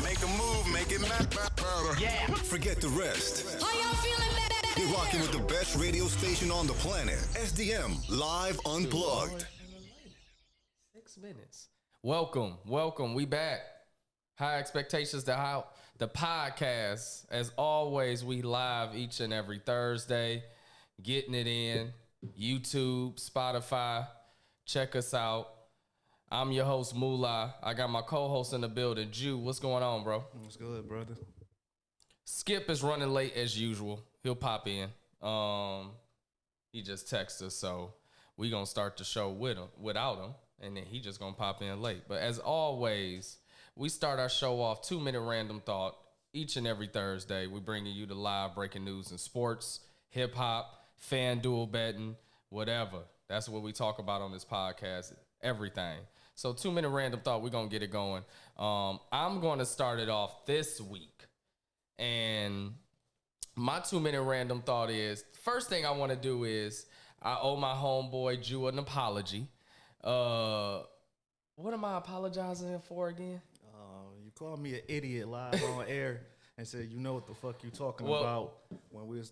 Make a move, make it matter. Yeah. Forget the rest. How y'all feeling? You're rocking with the best radio station on the planet. SDM Live Unplugged. 6 minutes. Welcome. We back. High Expectations, the podcast. As always, we live each and every Thursday, getting it in. YouTube, Spotify. Check us out. I'm your host, Moula. I got my co-host in the building, Jew. What's going on, bro? What's good, brother? Skip is running late as usual. He'll pop in. He just texted us, so we gonna start the show without him, and then he just gonna pop in late. But as always, we start our show off 2-minute random thought each and every Thursday. We bringing you the live breaking news in sports, hip hop, FanDuel betting, whatever. That's what we talk about on this podcast. Everything. So 2-minute random thought. We're gonna get it going. I'm gonna start it off this week, and my 2-minute random thought is, first thing I want to do is I owe my homeboy Jew an apology. What am I apologizing for again? You called me an idiot live on air and said you know what the fuck you talking about when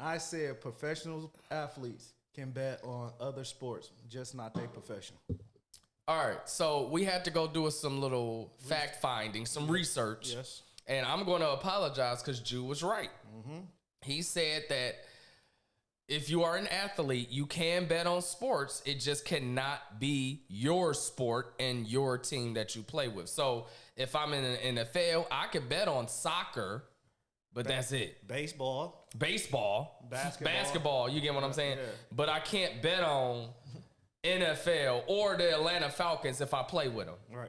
I said professional athletes can bet on other sports, just not their profession. All right, so we had to go do some little fact finding, some research. Yes. And I'm going to apologize because Jew was right. Mm-hmm. He said that if you are an athlete, you can bet on sports. It just cannot be your sport and your team that you play with. So if I'm in the NFL, I could bet on soccer, but that's it. Baseball. Basketball. You get what I'm saying? Yeah. But I can't bet on NFL or the Atlanta Falcons if I play with them. Right.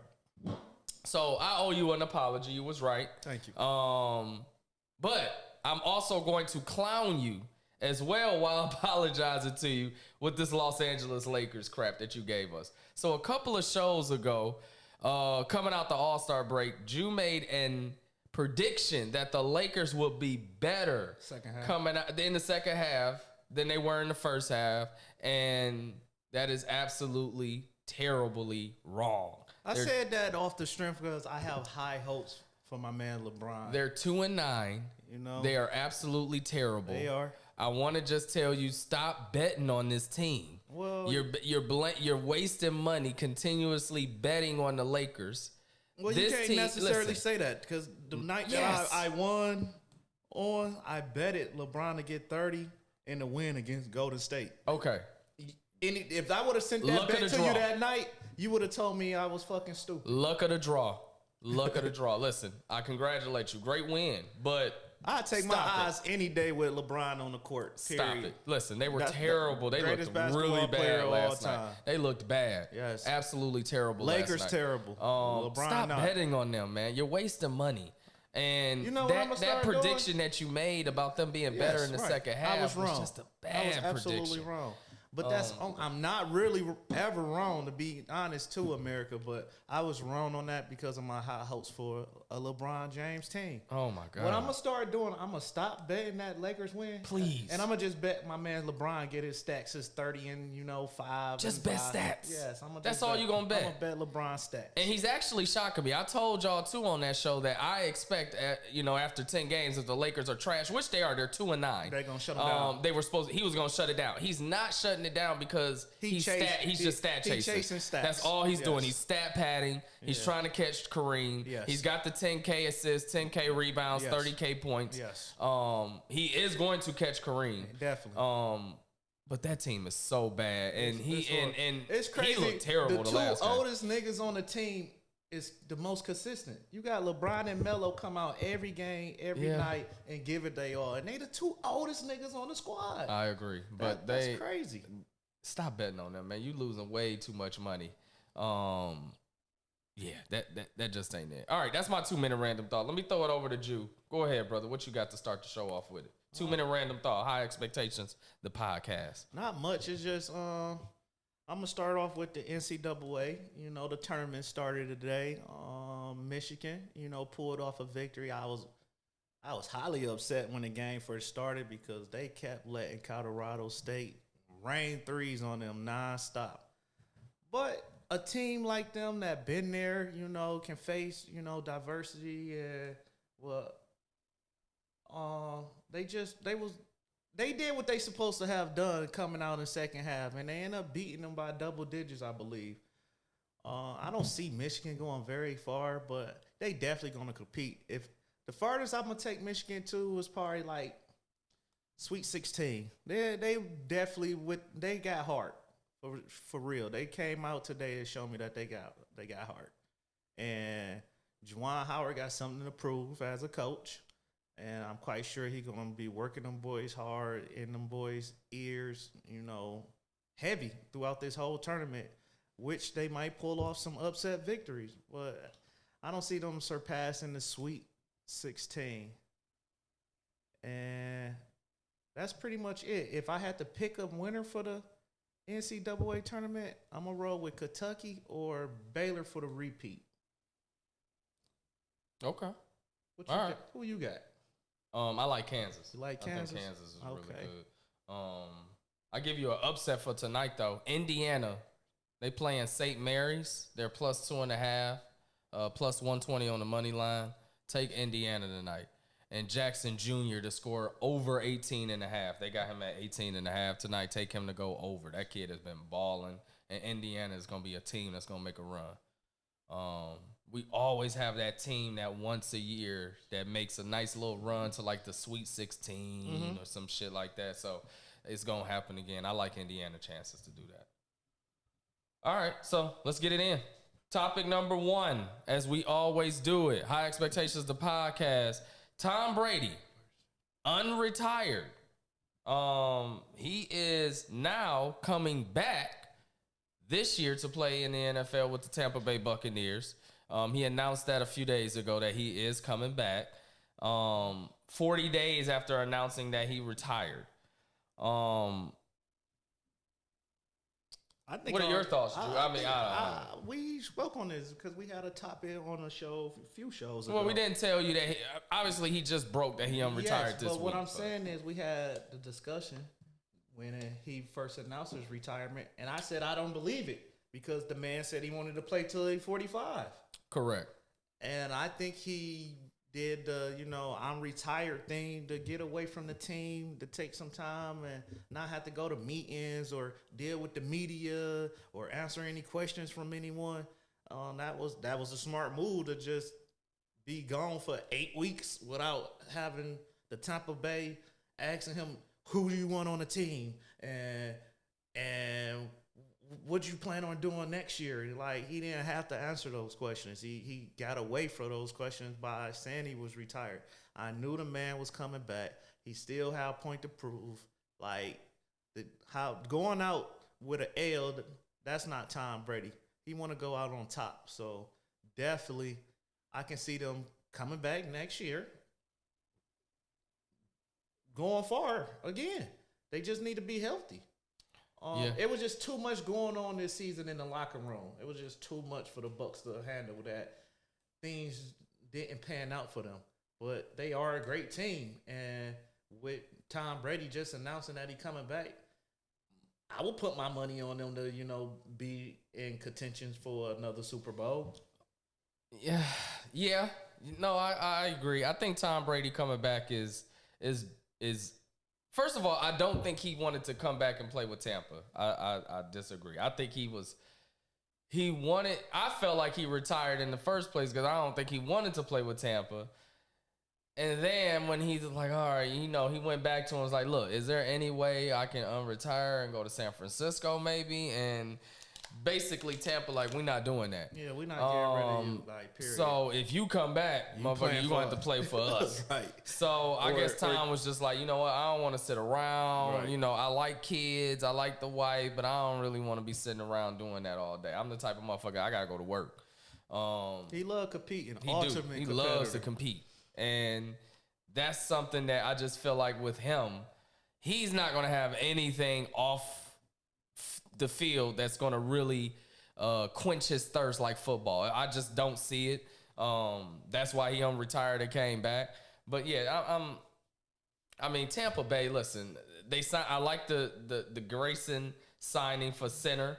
So I owe you an apology. You was right. Thank you. But I'm also going to clown you as well while apologizing to you with this Los Angeles Lakers crap that you gave us. So a couple of shows ago, coming out the All-Star break, Jew made an prediction that the Lakers would be better coming out in the second half than they were in the first half, and that is absolutely terribly wrong. I said that off the strength because I have high hopes for my man LeBron. They're 2-9. You know, they are absolutely terrible. They are. I want to just tell you, stop betting on this team. Well, you're wasting money continuously betting on the Lakers. Well, this you can't necessarily say that because the night that I won on, I betted LeBron to get 30 in the win against Golden State. Okay. If I would have sent that bet to you that night, you would have told me I was fucking stupid. Luck of the draw. Listen, I congratulate you. Great win, but I take my eyes any day with LeBron on the court. Period. Stop it. Listen, they were terrible. They looked really bad last night. They looked bad. Yes. Absolutely terrible Lakers last night. terrible. LeBron stop not. betting on them, man. You're wasting money. And you know that prediction that you made about them being better in the second half was just a bad prediction. Absolutely wrong. But I'm not really ever wrong, to be honest, to America. But I was wrong on that because of my high hopes for a LeBron James team. Oh, my God. What I'm going to start doing, I'm going to stop betting that Lakers win. Please. And I'm going to just bet my man LeBron get his stacks, his 30 and, 5. Just bet stats. Yes. That's all you're going to bet. I'm going to bet LeBron stats. And he's actually shocking me. I told y'all, too, on that show that I expect, after 10 games, if the Lakers are trash, which they are, they're 2-9. They're going to shut them down. He was going to shut it down. He's not shutting it down because he's just stat chasing. He's chasing stats. That's all he's doing. He's stat padding. He's trying to catch Kareem. Yes. He's got the 10K assists, 10K rebounds, 30K points. Yes. He is going to catch Kareem. Definitely. But that team is so bad, and it's crazy. He looked terrible. The two oldest niggas on the team is the most consistent. You got LeBron and Melo come out every game, every night, and give it they all. And they the two oldest niggas on the squad. I agree, but that's crazy. Stop betting on them, man. You losing way too much money. That just ain't it. All right, that's my 2-minute random thought. Let me throw it over to Jew. Go ahead, brother. What you got to start the show off with it? 2-minute random thought. High Expectations, the podcast. Not much. It's just I'm gonna start off with the NCAA. The tournament started today. Michigan, pulled off a victory. I was highly upset when the game first started because they kept letting Colorado State rain threes on them nonstop. But a team like them that been there, you know, can face, you know, diversity and they did what they supposed to have done coming out in second half, and they end up beating them by double digits, I believe. I don't see Michigan going very far, but they definitely going to compete. If the farthest I'm gonna take Michigan to is probably like Sweet 16. They definitely they got heart for real. They came out today and showed me that they got heart. And Juwan Howard got something to prove as a coach. And I'm quite sure he's going to be working them boys hard in them boys' ears, you know, heavy throughout this whole tournament, which they might pull off some upset victories. But I don't see them surpassing the Sweet 16. And that's pretty much it. If I had to pick a winner for the NCAA tournament, I'm going to roll with Kentucky or Baylor for the repeat. Okay. Who you got? I like Kansas. You like Kansas? I think Kansas is really good. I give you an upset for tonight, though. Indiana, they playing St. Mary's. They're plus 2.5, plus 120 on the money line. Take Indiana tonight. And Jackson Jr. to score over 18.5. They got him at 18.5 tonight. Take him to go over. That kid has been balling. And Indiana is going to be a team that's going to make a run. We always have that team that once a year that makes a nice little run to like the Sweet 16 or some shit like that. So it's going to happen again. I like Indiana chances to do that. All right, so let's get it in. Topic number 1, as we always do it, High Expectations, the podcast. Tom Brady, unretired. He is now coming back this year to play in the NFL with the Tampa Bay Buccaneers. He announced that a few days ago that he is coming back. 40 days after announcing that he retired. What are your thoughts, Drew? We spoke on this because we had a topic on a show a few shows ago. Well, we didn't tell you that. Obviously, he just broke that he unretired this week. But what I'm saying is we had the discussion when he first announced his retirement, and I said I don't believe it because the man said he wanted to play till he's 45. Correct. And I think he did the, I'm retired thing to get away from the team, to take some time and not have to go to meetings or deal with the media or answer any questions from anyone. That was a smart move to just be gone for 8 weeks without having the Tampa Bay asking him, who do you want on the team? And what you plan on doing next year? Like, he didn't have to answer those questions. He got away from those questions by saying he was retired. I knew the man was coming back. He still had a point to prove. Like, how going out with an L, that's not Tom Brady. He want to go out on top. So definitely, I can see them coming back next year, going far again. They just need to be healthy. It was just too much going on this season in the locker room. It was just too much for the Bucs to handle that. Things didn't pan out for them. But they are a great team. And with Tom Brady just announcing that he's coming back, I will put my money on them to, be in contention for another Super Bowl. Yeah. No, I agree. I think Tom Brady coming back is first of all, I don't think he wanted to come back and play with Tampa. I disagree. I think I felt like he retired in the first place because I don't think he wanted to play with Tampa. And then when he's like, all right, he went back to him and was like, look, is there any way I can unretire and go to San Francisco maybe? And basically Tampa, like, we're not doing that. Yeah, we're not getting rid of you, like, period. So if you come back, motherfucker, you're going to have to play for us. Right. So I guess Tom was just like, you know what, I don't want to sit around. Right. I like kids, I like the wife, but I don't really want to be sitting around doing that all day. I'm the type of motherfucker, I got to go to work. He loves competing. He loves to compete. And that's something that I just feel like with him, he's not going to have anything off the field that's going to really quench his thirst like football. I just don't see it. That's why he unretired and came back. But yeah, I mean, Tampa Bay, listen, I like the Grayson signing for center.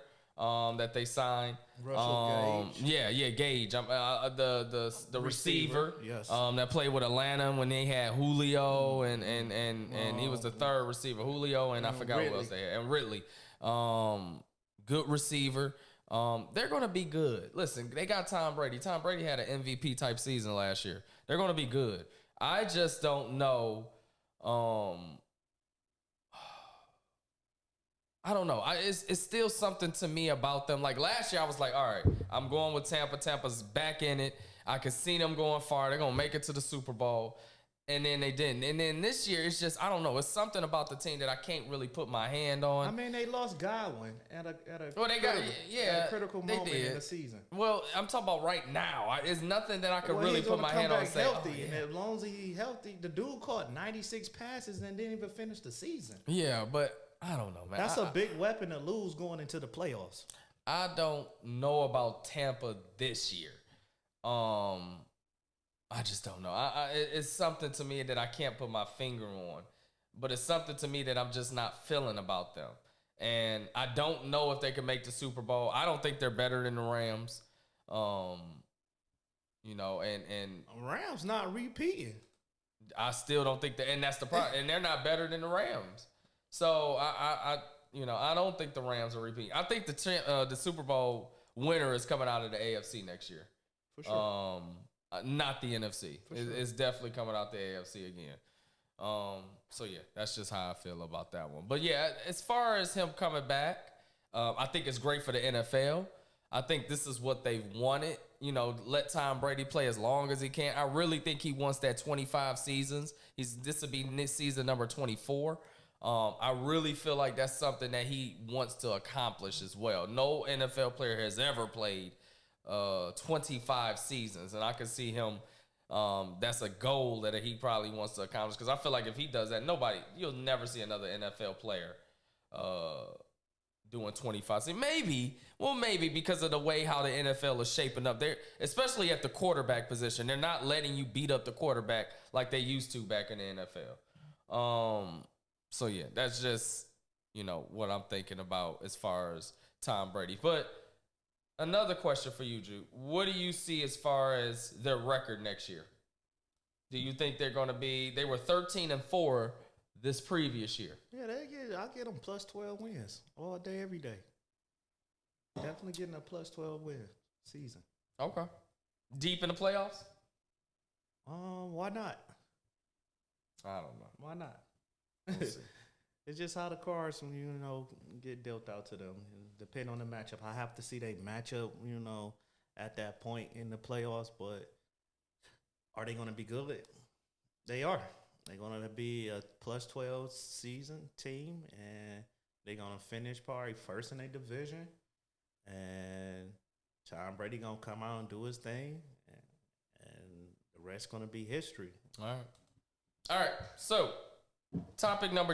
that they signed. Russell Gage. Yeah, Gage. The receiver. Yes. That played with Atlanta when they had Julio and he was the third receiver. Julio and I forgot Ridley. who else they had. And Ridley. Good receiver. They're gonna be good. Listen, they got Tom Brady. Tom Brady had an MVP type season last year. They're gonna be good. I just don't know. I don't know. It's still something to me about them. Like last year, I was like, all right, I'm going with Tampa. Tampa's back in it. I could see them going far. They're going to make it to the Super Bowl. And then they didn't. And then this year, it's just, I don't know. It's something about the team that I can't really put my hand on. I mean, they lost Godwin at a critical they moment did. in the season. Well, I'm talking about right now. It's nothing that I could really put my hand on and say, healthy, oh, yeah. and as long as he's healthy, the dude caught 96 passes and didn't even finish the season. Yeah, but I don't know, man. That's a big weapon to lose going into the playoffs. I don't know about Tampa this year. I just don't know. It's something to me that I can't put my finger on, but it's something to me that I'm just not feeling about them. And I don't know if they can make the Super Bowl. I don't think they're better than the Rams. You know, and Rams not repeating. I still don't think that, and that's the problem. And they're not better than the Rams. So I don't think the Rams are repeating. I think the Super Bowl winner is coming out of the AFC next year. For sure. Not the NFC. It's definitely coming out the AFC again. So yeah, that's just how I feel about that one. But yeah, as far as him coming back, I think it's great for the NFL. I think this is what they've wanted. You know, let Tom Brady play as long as he can. I really think he wants that 25 seasons. This will be season number 24. I really feel like that's something that he wants to accomplish as well. No NFL player has ever played 25 seasons, and I can see him. That's a goal that he probably wants to accomplish, because I feel like if he does that, you'll never see another NFL player doing 25 seasons. Maybe because of the way how the NFL is shaping up there, especially at the quarterback position. They're not letting you beat up the quarterback like they used to back in the NFL. So yeah, that's just, what I'm thinking about as far as Tom Brady. But another question for you, Jude. What do you see as far as their record next year? Do you think they're going to they were 13-4 this previous year? Yeah, I'll get them plus 12 wins all day, every day. Definitely getting a plus 12 win season. Okay. Deep in the playoffs? Why not? I don't know. Why not? We'll see. It's just how the cards, get dealt out to them. Depend on the matchup. I have to see they match up, at that point in the playoffs. But are they going to be good? They are. They're going to be a plus 12 season team, and they're going to finish probably first in their division. And Tom Brady going to come out and do his thing, and the rest going to be history. All right. So, topic number